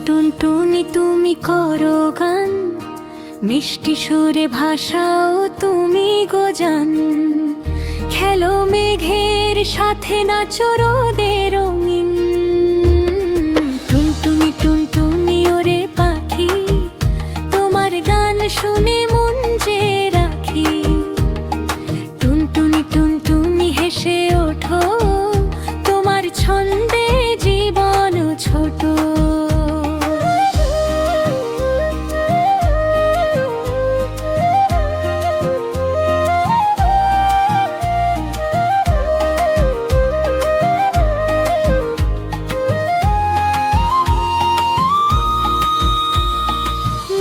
টুনটুনি তুমি করো গান, মিষ্টি সুরে ভাষাও তুমি গোজান। খেলো মেঘের সাথে নাচো রোদে রঙিন। টুনটুনি টুনটুনি ওরে পাখি, তোমার গান শুনে মন যে রাখি। টুনটুনি টুনটুনি হেসে ওঠো, তোমার ছন্দে জীবন ছোট।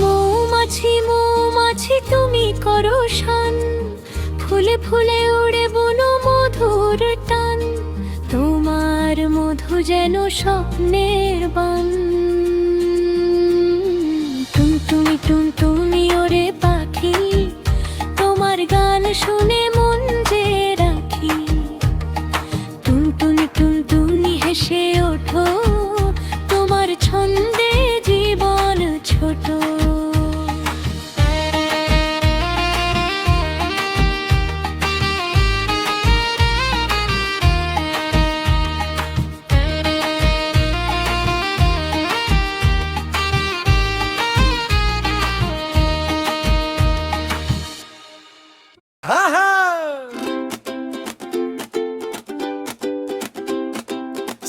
মৌমাছি মৌমাছি তুমি করো শান, ফুলে ফুলে উড়ে বনো মধুর টান। তোমার মধু যেন স্বপ্নের বান। টুনটুনি টুনটুনি ওরে পাখি, তোমার গান শুনে মন যে রাখি। টুনটুনি টুনটুনি হেসে ওঠো, তোমার ছন্দে জীবন ছোট।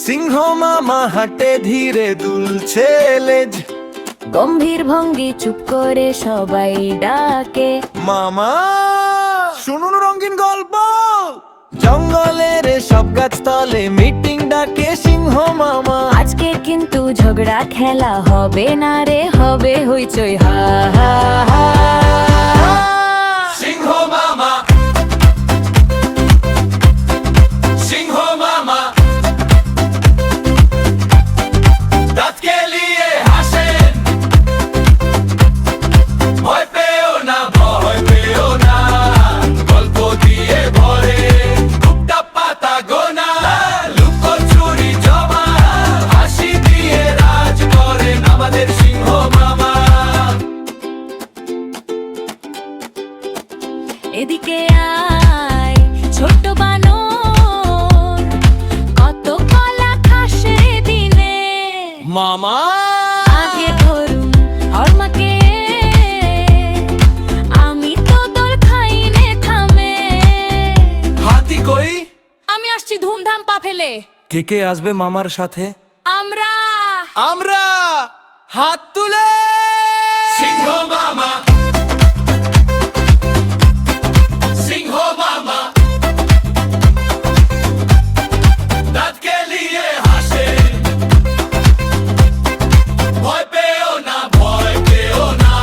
সিংহ মামা হাঁটে ধীরে দুলছে লেজ, গম্ভীর ভঙ্গি চুপ করে সবাই ডাকে। মামা শুনুন রঙিন গল্প। জঙ্গলের সব গাছতলে মিটিং ডাকে সিংহ মামা। আজকে কিন্তু ঝগড়া খেলা হবে না রে, হবে হইচই হা হা হা। সিংহ মামা, সিংহ মামা দাঁত কেলিয়ে হাসেন। ভয় পেও না, ভয় পেও না, গল্প দিয়ে ভরে টুকটা পাতা গোনা। লুকোচুরি জমা, হাসি দিয়ে রাজ করেন আমাদের সিংহ মামা। এদিকে আয় ছোট বানর, কত কলা খাস রে দিনে। মামা আগে ধরুন হরমাকে, আমি তো তোর খাইনে থামে। হাতি কই? আমি আসছি ধুমধাম পা ফেলে। কে কে আসবে মামার সাথে? আমরা আমরা হাত তুলে সিংহ মামা, সিংহ মামা দাঁত কেলিয়ে হাসে। ভয় পেও না, ভয় পেও না,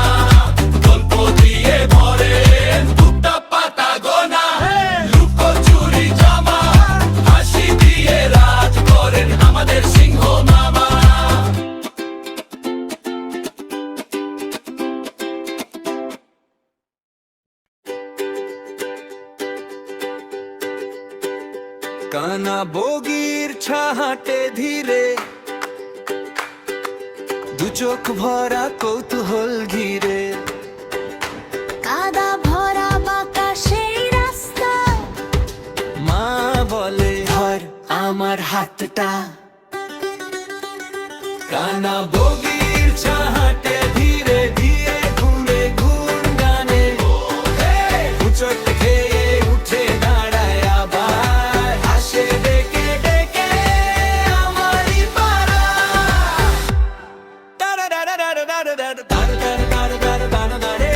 গল্প দিয়ে ভরে টুকটা পাতা গোনা। লুকোচুরি জমা, হাসি দিয়ে রাজ করেন আমাদের সিংহ মামা। কানা বগির ছাহাটে ধীরে, দু চোখ ভরা কৌতূহল ঘিরে। কাদা ভরা বাঁকা সেই রাস্তা, মা বলে ধর আমার হাতটা। কানা বগির ছাহাটে ধীরে ধীরে ঘুরে ঘুর গানে। উচট খেয়ে উঠে দাঁড়ায় আবার, হাসে ডেকে ডেকে আমারই পাড়া। দাঁড়া দাঁড়া দাঁড়া দাঁড়া দাঁড়া দাঁড়া দাঁড়া দাঁড়া দাঁড়া দাঁড়ে।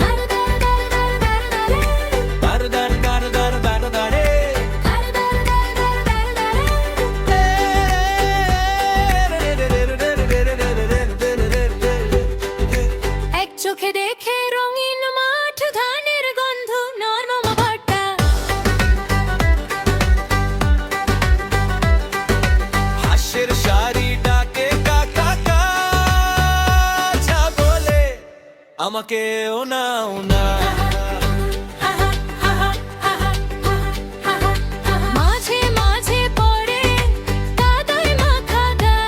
দাঁড়া দাঁড়া দাঁড়া দাঁড়া দাঁড়া দাঁড়ে। এক চোখে দেখে রঙিন মাঠ, ধানের গন্ধ নরম ভর্তা। হাসের শাড়ি ডাকে কাকা কাছা বলে, আমাকে ও নাও না। মাঝে মাঝে পড়ে কাদায় মাখা গা,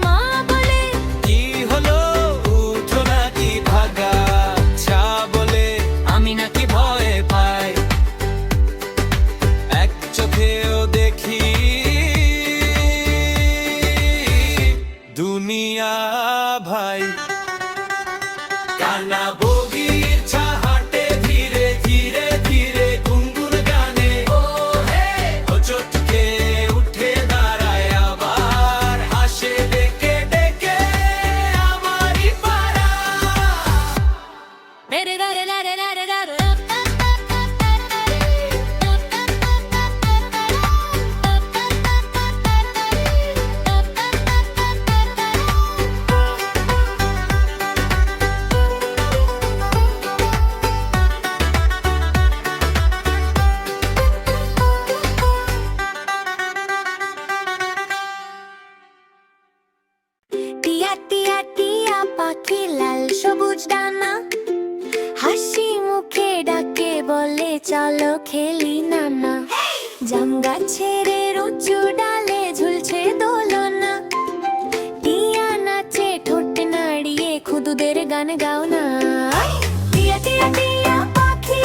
মা বলে ডানা বগির ছা হাঁটে ধীরে ধীরে ধীরে গুনগুন গানে ও হে ও চটকে উঠে দাঁড়ায় আবার হাসে ডেকে ডেকে আমারই পাড়া রে রে রে রে রে রে রে রে রে। টিয়া টিয়া টিয়া পাখি লাল সবুজ ডানা হাসি মুখে ডাকে বলে চলো খেলি নানা জাম গাছের উঁচু ডালে ঝুলছে দোলনা টিয়া নাচে ঠোঁট নাড়িয়ে খুদুদের গান গাও না টিয়া টিয়া টিয়া পাখি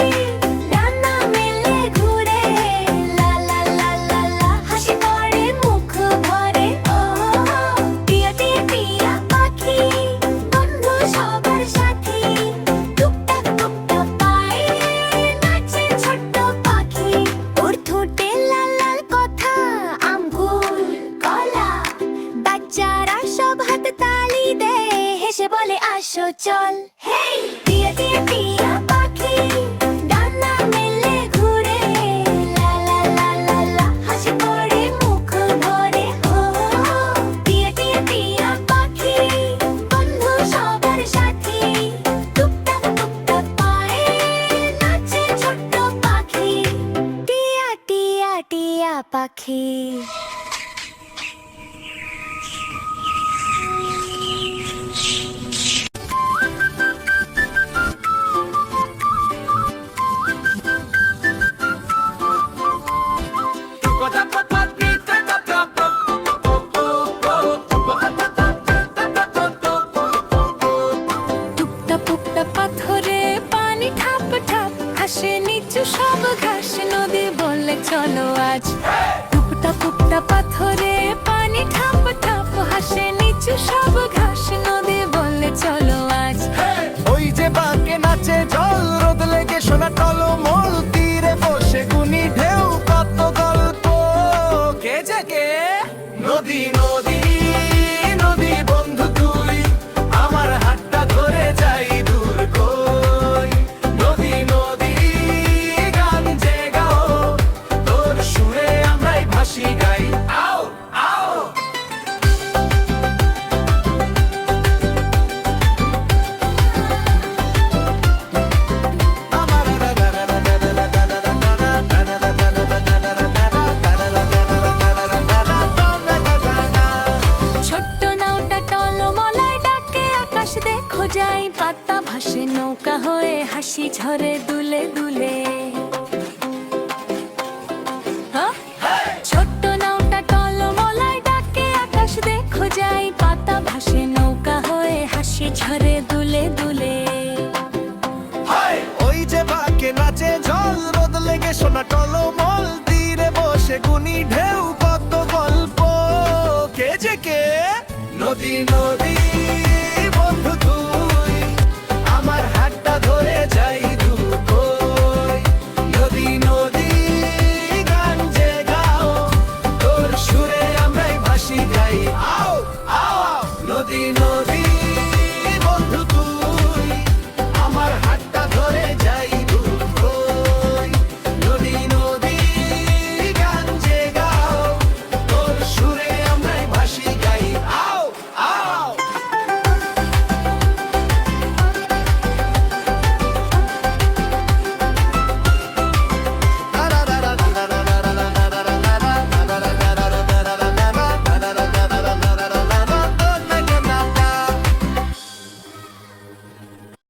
ডানা মেলে ঘুরে লা লা লা লা লা হাসি পড়ে মুখ ভরে ও টিয়া টিয়া টিয়া পাখি বন্ধু সবার সাথী টুকটাক টুকটাক পায়ে নাচে ছোট্ট পাখি ওর ঠোঁটে লাল লাল কথা আঙ্গুর কলা বাচ্চারা সব হাত তালি দেয় হেসে বলে আসো চল হেই টিয়া টিয়া টিয়া পাখি ডানা মেলে ঘুরে লা লা লা লা লা হাসি পড়ে মুখ ভরে ও টিয়া টিয়া টিয়া পাখি বন্ধু সবার সাথী টুকটাক টুকটাক পায়ে নাচে ছোট্ট পাখি টিয়া টিয়া টিয়া পাখি টুকটা টুকটা পাথরে পানি ঠাপ ঠাপ হাসে নিচু সব ঘাস নদী বলে চলো আজ টুকটা টুকটা পাথরে পানি ঠাপ ঠাপ হাসে নিচু সব ঘাস নদী বলে চলো আজ ওই যে বাঁকে নাচে জল রোদ লেগে সোনা টলমল তীরে বসে গুনি ঢেউ কত গল্প কে জেগে নদী নদী নদী বন্ধু তুই আমার হাতটা ধরে যাই দূর কই নদী নদী গান যে গাও তোর সুরে আমরাই ভাসি গাই আও আও ছোট্ট নাওটা টলমলায় ডাকে আকাশ দেখো যাই পাতা ভাসে নৌকা হয়ে হাসি ঝরে দুলে দুলে হ্যাঁ? ছোট্ট নাওটা টলমলায় ডাকে আকাশ দেখো যাই পাতা ভাসে নৌকা হয়ে হাসি ঝরে দুলে দুলে ওই যে বাঁকে নাচে জল রোদ লেগে সোনা টলমল তীরে বসে গুনি ঢেউ কত গল্প কে যে কে নদী নদী